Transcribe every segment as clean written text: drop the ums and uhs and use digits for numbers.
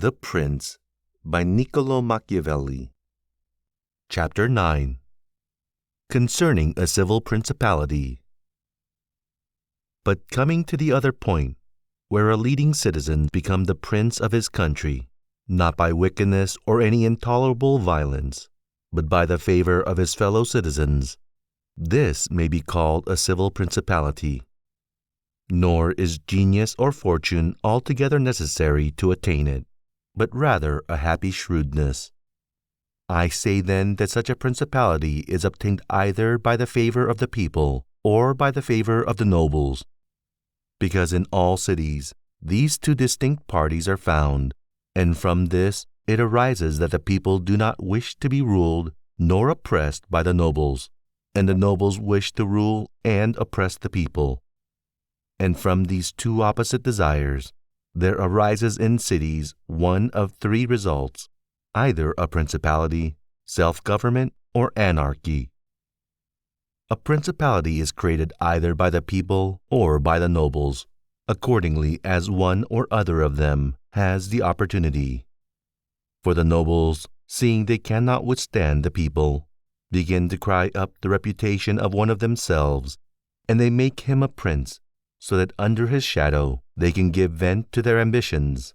The Prince by Niccolo Machiavelli. Chapter 9. Concerning a Civil Principality. But coming to the other point, where a leading citizen becomes the prince of his country, not by wickedness or any intolerable violence, but by the favor of his fellow citizens, this may be called a civil principality. Nor is genius or fortune altogether necessary to attain it, but rather a happy shrewdness. I say then that such a principality is obtained either by the favor of the people or by the favor of the nobles, because in all cities these two distinct parties are found, and from this it arises that the people do not wish to be ruled nor oppressed by the nobles, and the nobles wish to rule and oppress the people. And from these two opposite desires, there arises in cities one of three results, either a principality, self-government, or anarchy. A principality is created either by the people or by the nobles, accordingly as one or other of them has the opportunity. For the nobles, seeing they cannot withstand the people, begin to cry up the reputation of one of themselves, and they make him a prince, so that under his shadow they can give vent to their ambitions.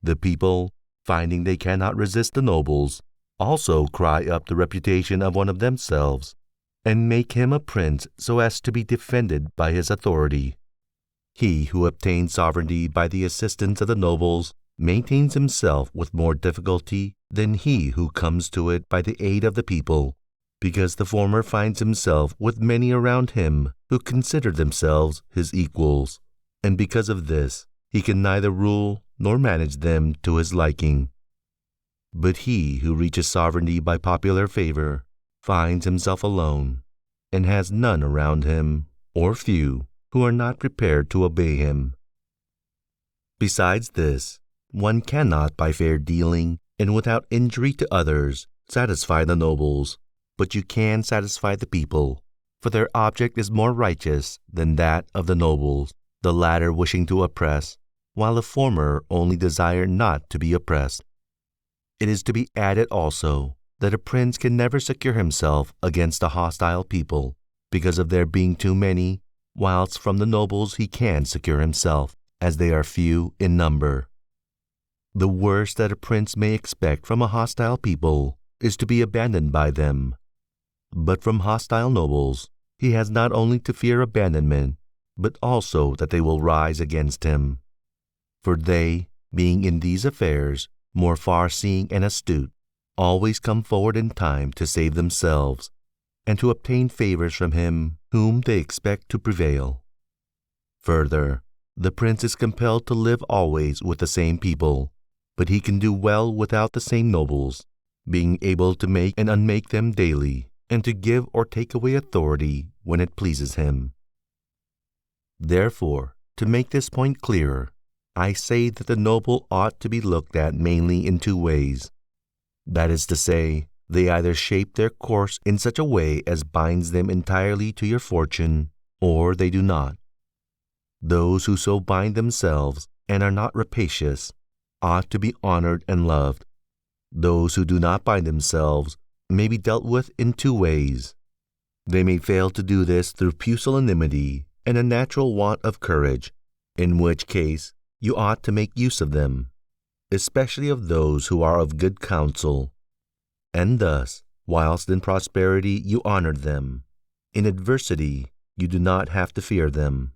The people, finding they cannot resist the nobles, also cry up the reputation of one of themselves, and make him a prince so as to be defended by his authority. He who obtains sovereignty by the assistance of the nobles maintains himself with more difficulty than he who comes to it by the aid of the people, because the former finds himself with many around him who consider themselves his equals, and because of this he can neither rule nor manage them to his liking. But he who reaches sovereignty by popular favor finds himself alone, and has none around him, or few, who are not prepared to obey him. Besides this, one cannot by fair dealing and without injury to others satisfy the nobles, but you can satisfy the people, for their object is more righteous than that of the nobles, the latter wishing to oppress, while the former only desire not to be oppressed. It is to be added also that a prince can never secure himself against a hostile people, because of their being too many, whilst from the nobles he can secure himself, as they are few in number. The worst that a prince may expect from a hostile people is to be abandoned by them. But from hostile nobles he has not only to fear abandonment, but also that they will rise against him. For they, being in these affairs more far-seeing and astute, always come forward in time to save themselves, and to obtain favors from him whom they expect to prevail. Further, the prince is compelled to live always with the same people, but he can do well without the same nobles, being able to make and unmake them daily, and to give or take away authority when it pleases him. Therefore, to make this point clearer, I say that the noble ought to be looked at mainly in two ways. That is to say, they either shape their course in such a way as binds them entirely to your fortune, or they do not. Those who so bind themselves and are not rapacious ought to be honored and loved. Those who do not bind themselves may be dealt with in two ways. They may fail to do this through pusillanimity and a natural want of courage, in which case you ought to make use of them, especially of those who are of good counsel. And thus, whilst in prosperity you honor them, in adversity you do not have to fear them.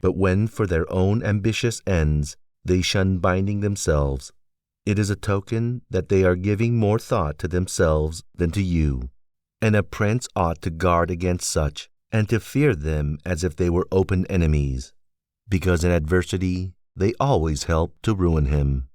But when for their own ambitious ends they shun binding themselves, it is a token that they are giving more thought to themselves than to you, and a prince ought to guard against such, and to fear them as if they were open enemies, because in adversity they always help to ruin him.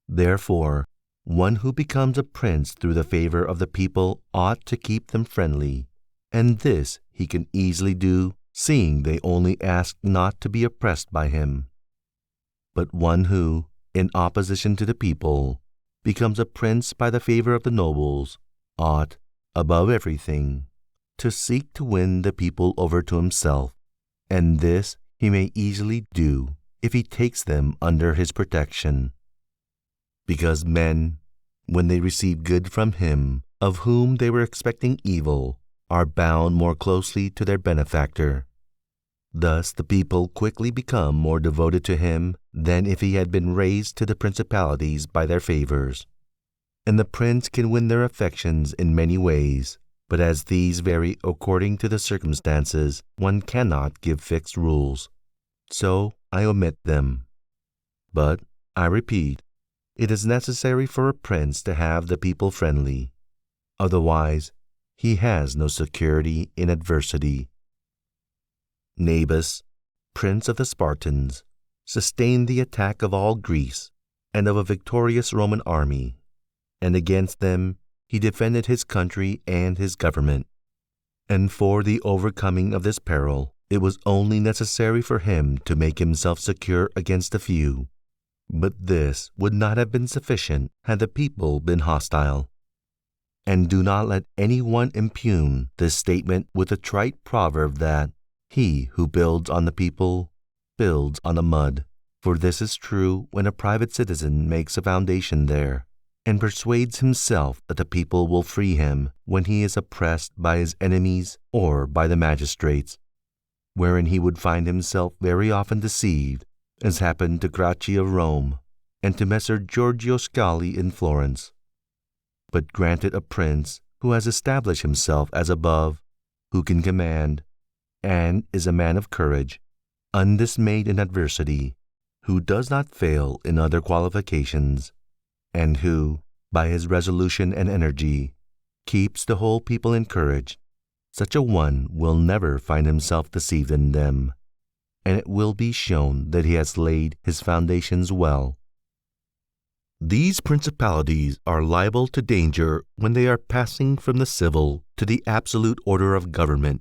Therefore, one who becomes a prince through the favor of the people ought to keep them friendly, and this he can easily do, seeing they only ask not to be oppressed by him. But one who, in opposition to the people, becomes a prince by the favor of the nobles, ought, above everything, to seek to win the people over to himself, and this he may easily do if he takes them under his protection. Because men, when they receive good from him, of whom they were expecting evil, are bound more closely to their benefactor. Thus the people quickly become more devoted to him than if he had been raised to the principalities by their favors. And the prince can win their affections in many ways, but as these vary according to the circumstances, one cannot give fixed rules. So I omit them. But, I repeat, it is necessary for a prince to have the people friendly. Otherwise, he has no security in adversity. Nabis, prince of the Spartans, sustained the attack of all Greece and of a victorious Roman army, and against them he defended his country and his government. And for the overcoming of this peril, it was only necessary for him to make himself secure against a few. But this would not have been sufficient had the people been hostile. And do not let anyone impugn this statement with a trite proverb that he who builds on the people builds on the mud, for this is true when a private citizen makes a foundation there, and persuades himself that the people will free him when he is oppressed by his enemies or by the magistrates, wherein he would find himself very often deceived, as happened to Gracchi of Rome and to Messer Giorgio Scali in Florence. But granted a prince who has established himself as above, who can command, and is a man of courage, undismayed in adversity, who does not fail in other qualifications, and who, by his resolution and energy, keeps the whole people encouraged, such a one will never find himself deceived in them, and it will be shown that he has laid his foundations well. These principalities are liable to danger when they are passing from the civil to the absolute order of government,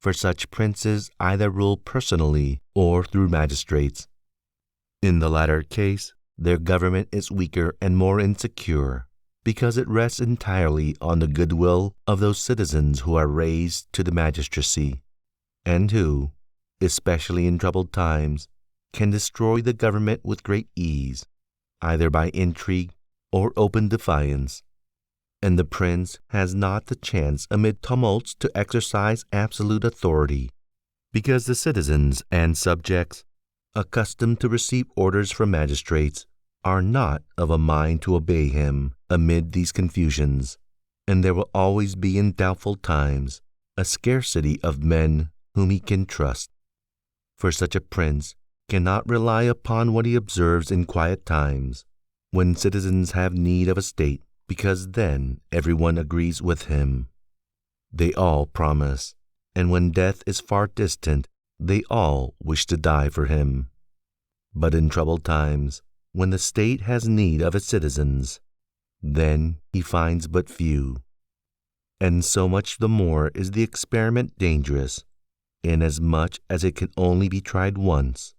for such princes either rule personally or through magistrates. In the latter case, their government is weaker and more insecure, because it rests entirely on the goodwill of those citizens who are raised to the magistracy, and who, especially in troubled times, can destroy the government with great ease, either by intrigue or open defiance. And the prince has not the chance amid tumults to exercise absolute authority, because the citizens and subjects, accustomed to receive orders from magistrates, are not of a mind to obey him amid these confusions, and there will always be in doubtful times a scarcity of men whom he can trust. For such a prince cannot rely upon what he observes in quiet times, when citizens have need of a state, because then everyone agrees with him. They all promise, and when death is far distant, they all wish to die for him. But in troubled times, when the state has need of its citizens, then he finds but few. And so much the more is the experiment dangerous, inasmuch as it can only be tried once.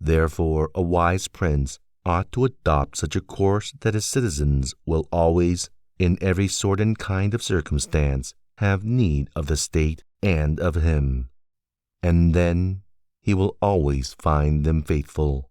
Therefore, a wise prince ought to adopt such a course that his citizens will always, in every sort and kind of circumstance, have need of the state and of him, and then he will always find them faithful.